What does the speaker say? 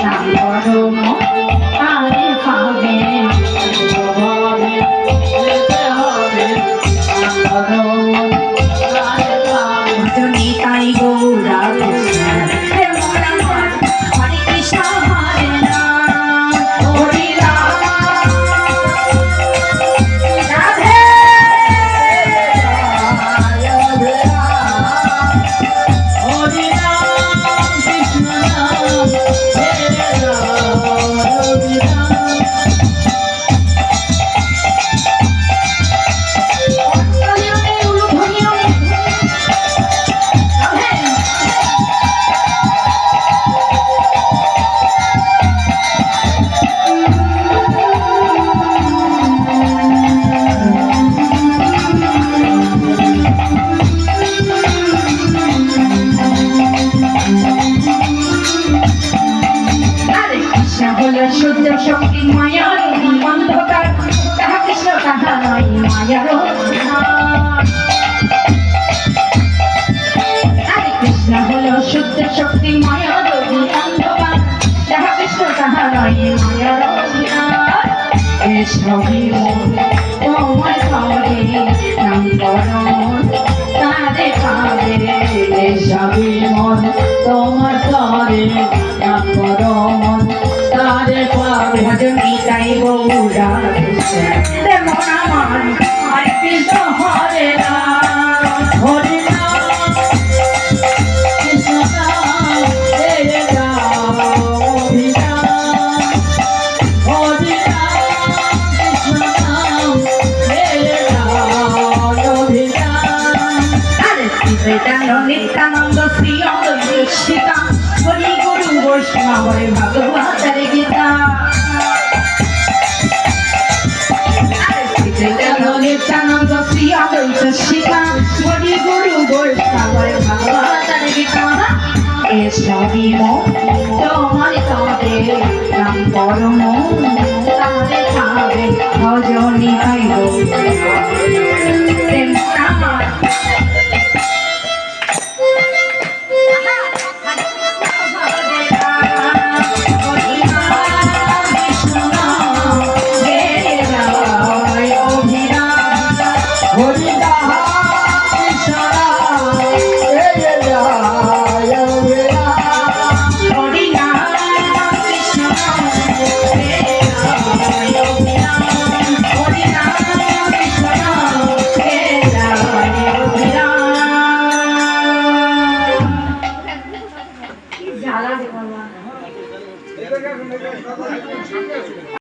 নাম করো মন তারে পাবে ভজনী তাই গৌরা হরে কৃষ্ণ হরে রাম হরে রাম রাধে হরে রাম কৃষ্ণ রাম হরে রাম হরে রাম সূর্য শক্তি মায়ার অন্ধকার তাহা কৃষ্ণ তাহা নয় মায়ার হরে কৃষ্ণ হলো সূর্য শক্তি মায়ার অন্ধকার তাহা কৃষ্ণ তাহা নয় মায়ার সবই তোমার পাবে নাম করণ তারে পাবে সবই মন তোমার করে নাম করণ তারে পাবে ভজনী তাই গৌরা রে মন আমার হরে কৃষ্ণ হরে রাম হরে রাম কৃষ্ণ রাম হরে রাম হরে রাম হরে রাম কৃষ্ণ রাম হরে রাম হরে রাম হরে শ্রীচৈতন্য নিত্যানন্দ শ্রী অদ্বৈত সীতা হরি গুরু বৈষ্ণব হরে ভগবতের গীতা নিত্যানন্দ শ্রী অদ্বৈত সীতা হরি গুরু বৈষ্ণব হরে ভগবতের গীতা এসবই তোমার তবে নাম করম তারে খাবে ভজনী